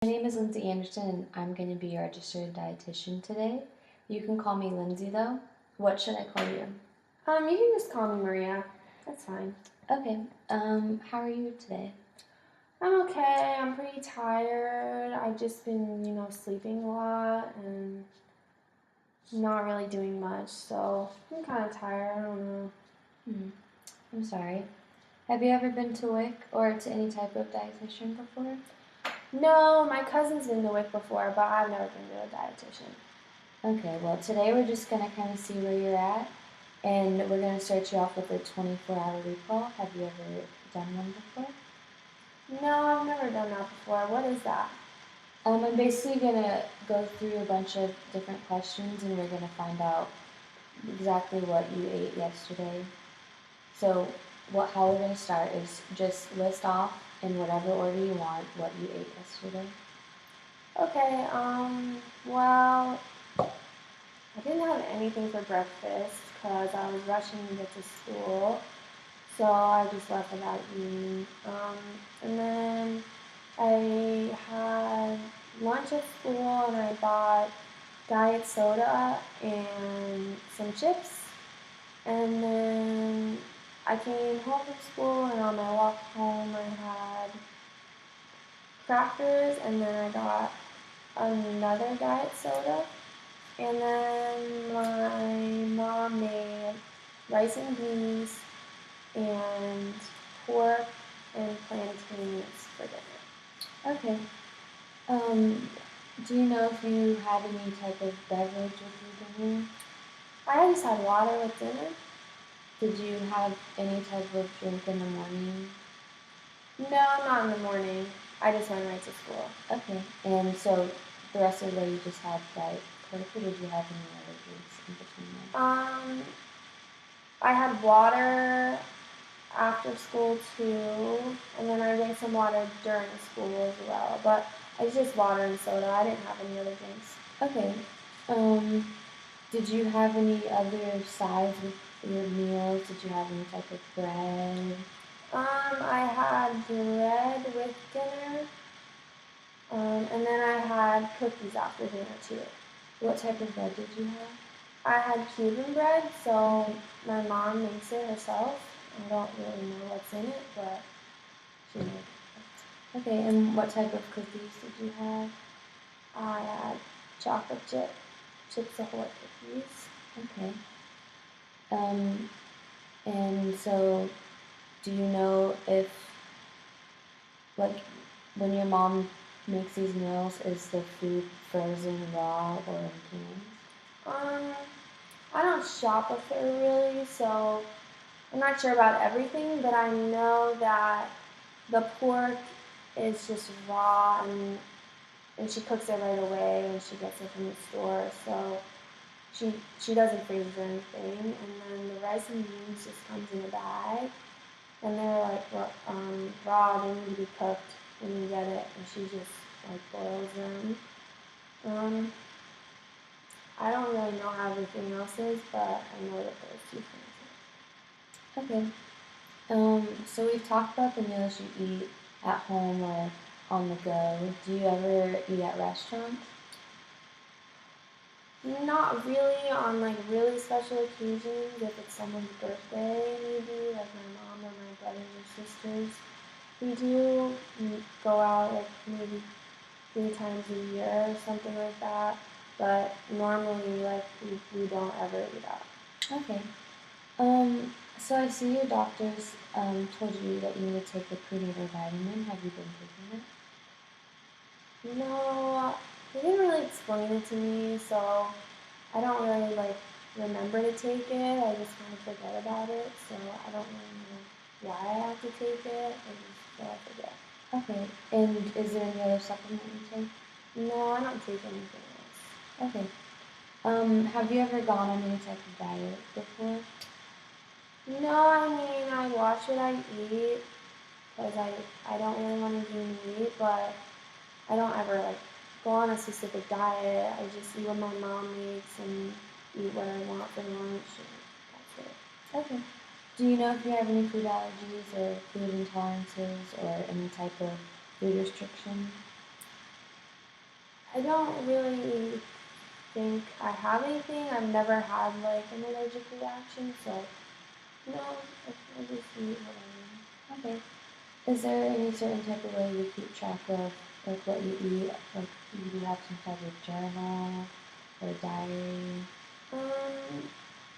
My name is Lindsay Anderson and I'm going to be your registered dietitian today. You can call me Lindsay though. What should I call you? You can just call me Maria. That's fine. Okay. How are you today? I'm okay. I'm pretty tired. I've just been, sleeping a lot and not really doing much. So I'm kind of tired. I don't know. I'm sorry. Have you ever been to WIC or to any type of dietitian before? No, my cousin's been to WIC before, but I've never been to a dietitian. Okay, well today we're just going to kind of see where you're at and we're going to start you off with a 24-hour recall. Have you ever done one before? No, I've never done that before. What is that? I'm basically going to go through a bunch of different questions and we're going to find out exactly what you ate yesterday. So how we're going to start is just list off in whatever order you want what you ate yesterday. Okay, well, I didn't have anything for breakfast because I was rushing to get to school. So I just left without eating. And then I had lunch at school and I bought diet soda and some chips. And then I came home from school and on my walk home I had crackers and then I got another diet soda. And then my mom made rice and beans and pork and plantains for dinner. Okay. Do you know if you had any type of beverage with your dinner? I just had water with dinner. Did you have any type of drink in the morning? No, not in the morning. I just went right to school. Okay. And so the rest of the day you just had Diet Coke, or did you have any other drinks in between them? I had water after school too, and then I drank some water during school as well. But it's just water and soda. I didn't have any other drinks. Okay. Did you have any other sides with your meals? Did you have any type of bread? I had bread with dinner, and then I had cookies after dinner too. What type of bread did you have? I had Cuban bread, so my mom makes it herself. I don't really know what's in it, but she made it. Okay, and what type of cookies did you have? I had chocolate chip, Chips Ahoy cookies. Okay. And so do you know if, like, when your mom makes these meals, is the food frozen, raw, or in cans? I don't shop with her really, so I'm not sure about everything, but I know that the pork is just raw and she cooks it right away when she gets it from the store. So she doesn't freeze or anything. And then the rice and beans just comes in a bag, and they're like raw. They need to be cooked when you get it, and she just like boils them. I don't really know how everything else is, but I know that there's two things. Okay. So we've talked about the meals you eat at home or on the go. Do you ever eat at restaurants? Not really on like really special occasions. If it's someone's birthday, maybe like my mom or my brothers or sisters. We do go out like maybe 3 times a year or something like that. But normally, like we don't ever eat out. Okay. So I see your doctors told you that you need to take a prenatal vitamin. Have you been taking it? No, they didn't really explain it to me, so I don't really like remember to take it. I just kind of forget about it, so I don't really know why I have to take it. I just I forget. Okay. And is there any other supplement you take? No, I don't take anything else. Okay. Have you ever gone on any type of diet before? No, I mean I watch what I eat because I don't really want to gain weight, but I don't ever like go on a specific diet. I just eat what my mom makes and eat what I want for lunch, and that's it. Okay. Do you know if you have any food allergies or food intolerances or any type of food restriction? I don't really think I have anything. I've never had like an allergic reaction, so no, I just eat whatever. Okay. Is there any certain type of way you keep track of like what you eat? Like do you have some type of journal or diary? Um,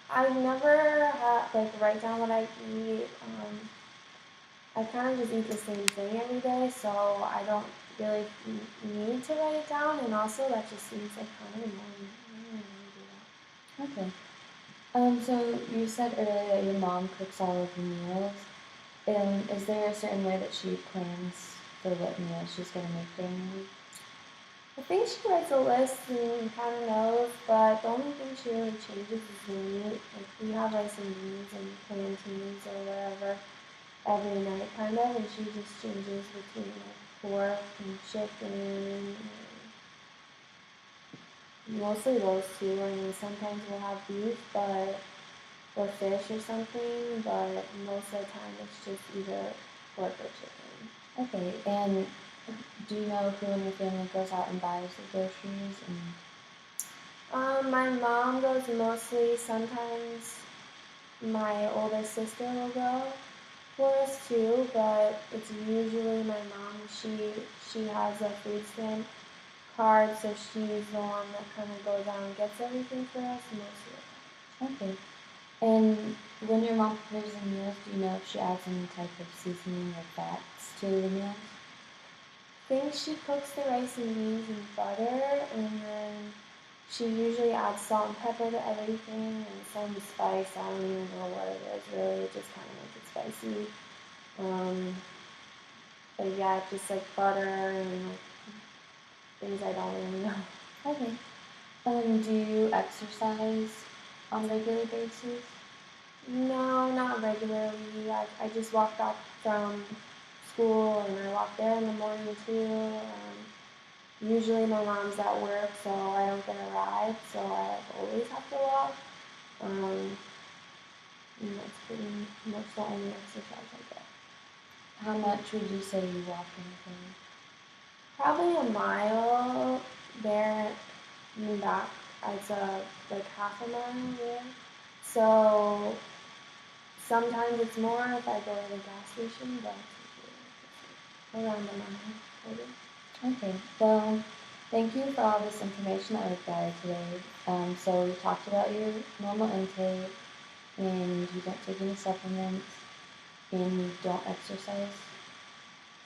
I've never had like write down what I eat. I kind of just eat the same thing every day, so I don't really need to write it down. And also, that just seems like kind of annoying. I don't really want to do that. Okay. So you said earlier that your mom cooks all of the meals. Is there a certain way that she plans for what meals she's gonna make during the week? I think she writes a list and kind of knows, but the only thing she really changes is the meat. Like we have rice and beans and plantains or whatever every night, kind of, and she just changes between like pork and chicken. And mostly those two. I mean, sometimes we'll have beef, but or fish or something, but most of the time it's just either pork or chicken. Okay, and do you know who in your family goes out and buys the groceries? And My mom goes mostly. Sometimes my older sister will go for us too, but it's usually my mom. She has a food stamp card, so she's the one that kind of goes out and gets everything for us most of the time. okay, and when your mom prepares the meals, do you know if she adds any type of seasoning or fats to the meals? I think she cooks the rice and beans in butter, and then she usually adds salt and pepper to everything, and some spice. I don't even know what it is really. It just kind of makes it spicy. Um, but yeah, just like butter and like things I don't really know. Okay. Do you exercise on a regular basis? No, not regularly. I just walk back from school and I walk there in the morning too. Usually my mom's at work, so I don't get a ride, so I like always have to walk. Um, and that's pretty much the only exercise I get. How much would you say you walk in a day? Probably a mile there and back. It's like half a mile there. So sometimes it's more if I go to the gas station, but it's usually around a mile. Maybe. Okay, well, thank you for all this information that we've gathered today. So we talked about your normal intake, and you don't take any supplements, and you don't exercise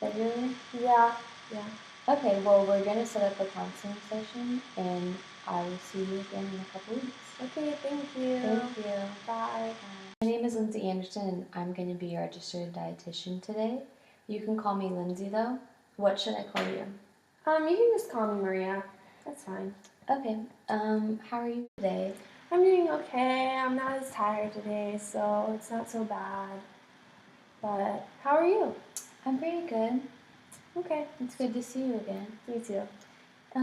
regularly. Yeah, yeah. Okay, well, we're gonna set up a counseling session, and I will see you again in a couple weeks. Okay, thank you. Thank you. Bye. My name is Lindsay Anderson, and I'm gonna be your registered dietitian today. You can call me Lindsay, though. What should I call you? You can just call me Maria. That's fine. Okay. How are you today? I'm doing okay. I'm not as tired today, so it's not so bad. But how are you? I'm pretty good. Okay. It's good to see you again. Me too.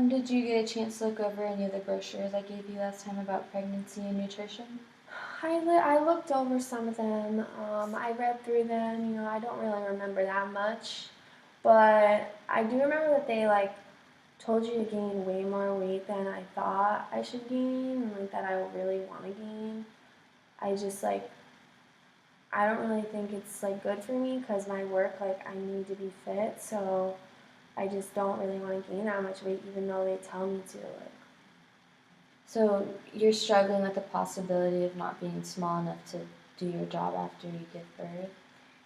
Did you get a chance to look over any of the brochures I gave you last time about pregnancy and nutrition? I looked over some of them. I read through them. You know, I don't really remember that much, but I do remember that they like told you to gain way more weight than I thought I should gain, and like that I really want to gain. I just like I don't really think it's like good for me because my work like I need to be fit, so I just don't really want to gain that much weight even though they tell me to. Like, So you're struggling with the possibility of not being small enough to do your job after you give birth?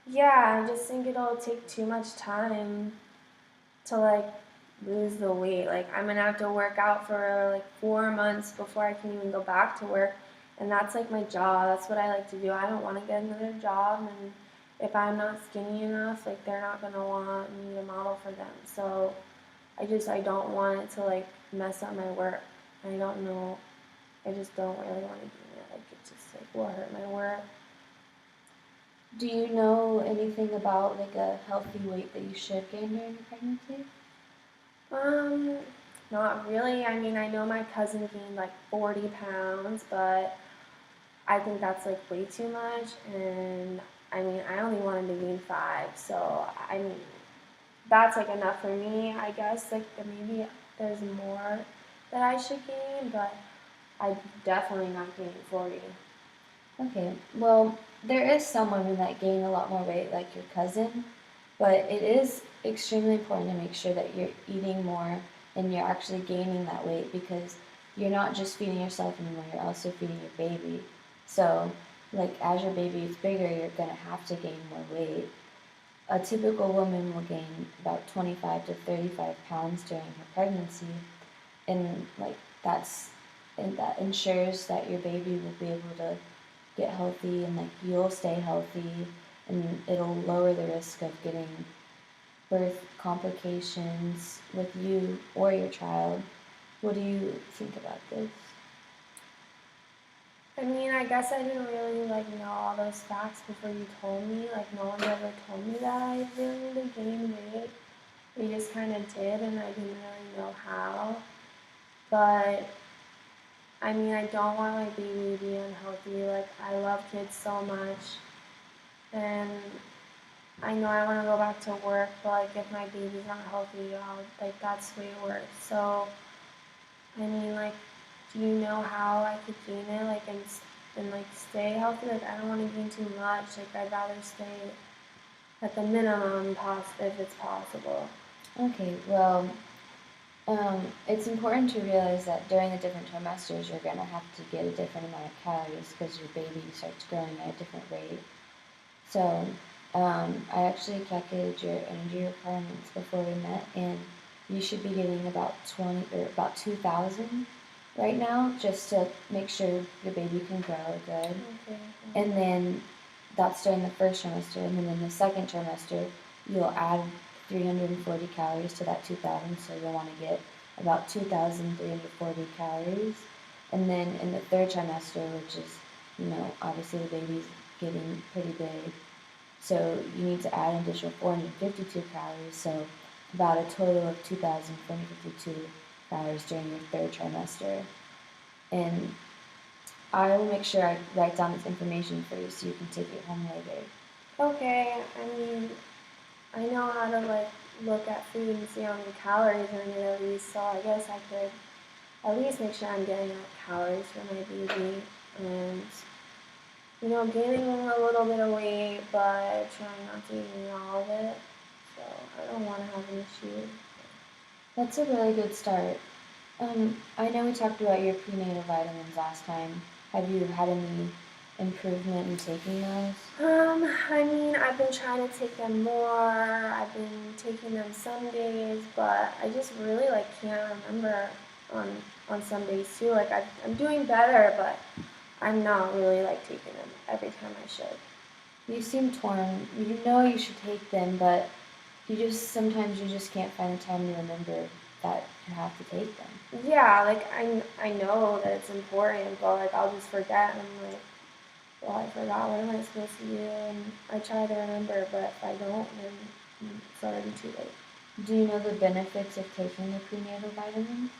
yeah, I just think it'll take too much time to like lose the weight. Like I'm gonna have to work out for like 4 months before I can even go back to work, and that's like my job. That's what I like to do. I don't want to get another job, and if I'm not skinny enough, like they're not gonna want me to model for them. So I don't want it to like mess up my work. I don't know. I just don't really want to do it. Like it just like will hurt my work. Do you know anything about like a healthy weight that you should gain during your pregnancy? Um, Not really. I mean, I know my cousin gained like 40 pounds, but I think that's like way too much. And I mean, I only wanted to gain 5, so I mean, that's like enough for me, I guess. Like maybe there's more that I should gain, but I'm definitely not gaining 40. Okay, well, there is some women that gain a lot more weight, like your cousin, but it is extremely important to make sure that you're eating more and you're actually gaining that weight because you're not just feeding yourself anymore, you're also feeding your baby. So, like, as your baby is bigger, you're gonna have to gain more weight. A typical woman will gain about 25 to 35 pounds during her pregnancy, and like that's and that ensures that your baby will be able to get healthy and like you'll stay healthy and it'll lower the risk of getting birth complications with you or your child. What do you think about this? I mean, I guess I didn't really like know all those facts before you told me. Like, no one ever told me that I really need to gain weight. We just kind of did, and I didn't really know how. But I mean, I don't want my baby to be unhealthy. Like, I love kids so much, and I know I want to go back to work. But like, if my baby's not healthy, like that's way worse. So, I mean, like, do you know how I could gain it? Like, and like stay healthy. Like, I don't want to gain too much. Like, I'd rather stay at the minimum if it's possible. Okay, well, it's important to realize that during the different trimesters, you're going to have to get a different amount of calories because your baby starts growing at a different rate. So, I actually calculated your energy requirements before we met, and you should be getting about 20 or about 2,000 right now, just to make sure your baby can grow good. Okay. And then that's during the first trimester, and then in the second trimester, you'll add 340 calories to that 2,000, so you'll want to get about 2,340 calories. And then in the third trimester, which is, obviously the baby's getting pretty big, so you need to add an additional 452 calories, so about a total of 2,452 calories during your third trimester. And I will make sure I write down this information for you so you can take it home later. Okay. I mean, I know how to like look at food and see how many calories are in it at least. So I guess I could at least make sure I'm getting enough calories for my baby and gaining a little bit of weight, but trying not to eat all of it. So I don't want to have an issue. That's a really good start. I know we talked about your prenatal vitamins last time. Have you had any improvement in taking those? I mean, I've been trying to take them more. I've been taking them some days, but I just really like can't remember on some days too. Like I'm doing better, but I'm not really like taking them every time I should. You seem torn. You know you should take them, but sometimes you just can't find the time to remember that you have to take them. Yeah, like I know that it's important, but like I'll just forget and I'm like, well, I forgot. What am I supposed to do? And I try to remember, but if I don't, then it's already too late. Do you know the benefits of taking the prenatal vitamins?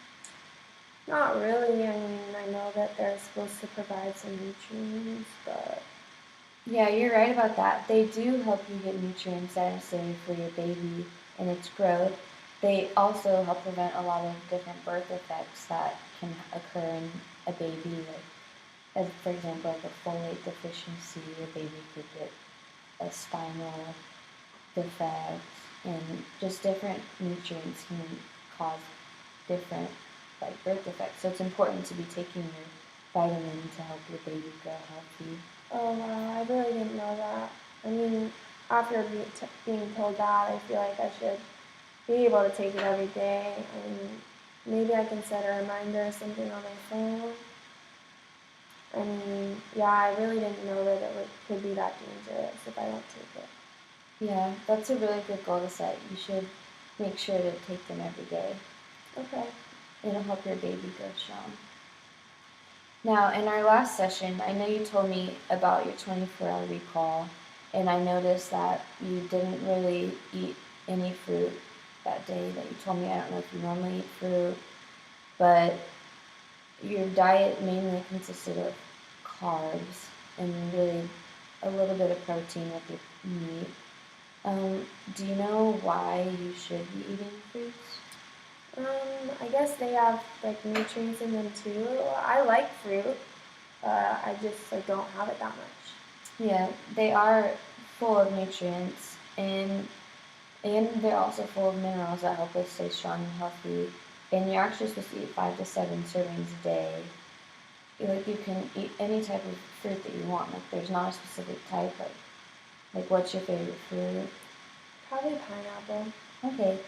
Not really. I mean, I know that they're supposed to provide some nutrients, but Yeah, you're right about that. They do help you get nutrients that are necessary for your baby and its growth. They also help prevent a lot of different birth defects that can occur in a baby, like, as for example, like a folate deficiency. Your baby could get a spinal defect, and just different nutrients can cause different like birth defects. So it's important to be taking your vitamin to help your baby grow healthy. oh wow, I really didn't know that. I mean, after being told that, I feel like I should be able to take it every day. And maybe I can set a reminder or something on my phone. I mean, yeah, I really didn't know that could be that dangerous if I don't take it. Yeah, that's a really good goal to set. You should make sure to take them every day. Okay. It'll help your baby grow strong. Now, in our last session, I know you told me about your 24-hour recall, and I noticed that you didn't really eat any fruit that day that you told me. I don't know if you normally eat fruit, but your diet mainly consisted of carbs and really a little bit of protein with your meat. Do you know why you should be eating fruits? I guess they have like nutrients in them too. I like fruit. I just like don't have it that much. Yeah, they are full of nutrients and they're also full of minerals that help us stay strong and healthy. And you're actually supposed to eat 5 to 7 servings a day. Like you can eat any type of fruit that you want. Like there's not a specific type. Like what's your favorite fruit? Probably pineapple. Okay.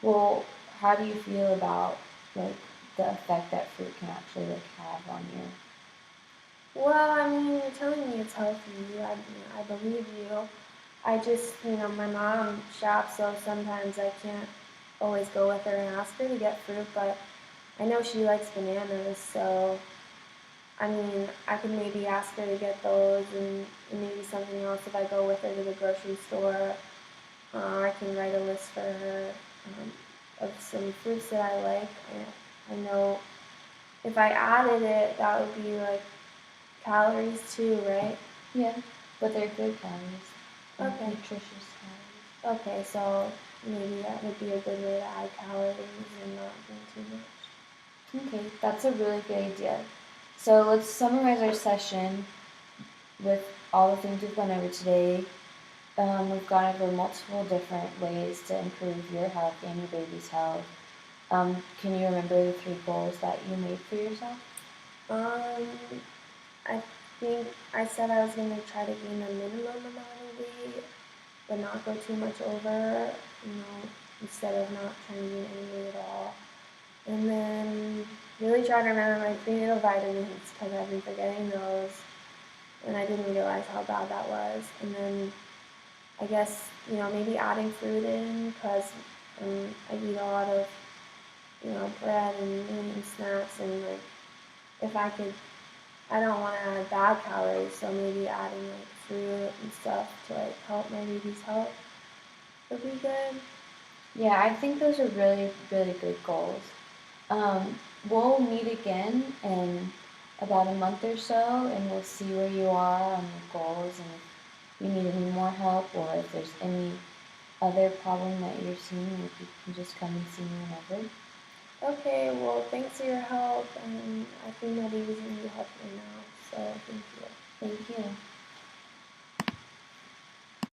Well, how do you feel about like the effect that fruit can actually like have on you? Well, I mean, you're telling me it's healthy. I believe you. I just, my mom shops, so sometimes I can't always go with her and ask her to get fruit, but I know she likes bananas, so I mean, I could maybe ask her to get those and maybe something else if I go with her to the grocery store. I can write a list for her of some fruits that I like. I know if I added it, that would be like calories too, right? Yeah, but they're good calories. Okay. Nutritious calories. Okay, so maybe that would be a good way to add calories and not drink too much. Okay, that's a really good idea. So let's summarize our session with all the things we've gone over today. We've gone over multiple different ways to improve your health and your baby's health. Can you remember the 3 goals that you made for yourself? Um, I think I said I was gonna try to gain a minimum amount of weight, but not go too much over, instead of not trying to gain any weight at all. And then really try to remember my prenatal vitamins because I've been forgetting those, and I didn't realize how bad that was. And then I guess maybe adding fruit in because I eat a lot of bread and meat and snacks, and like if I could, I don't want to add bad calories, so maybe adding like fruit and stuff to like help my baby's health would be good. Yeah, I think those are really, really good goals. Um, we'll meet again in about a month or so, and we'll see where you are on your goals and if you need any more help or if there's any other problem that you're seeing, if you can just come and see me whenever. Okay, well, thanks for your help, and I think my baby's gonna be healthier now, so thank you. Thank you.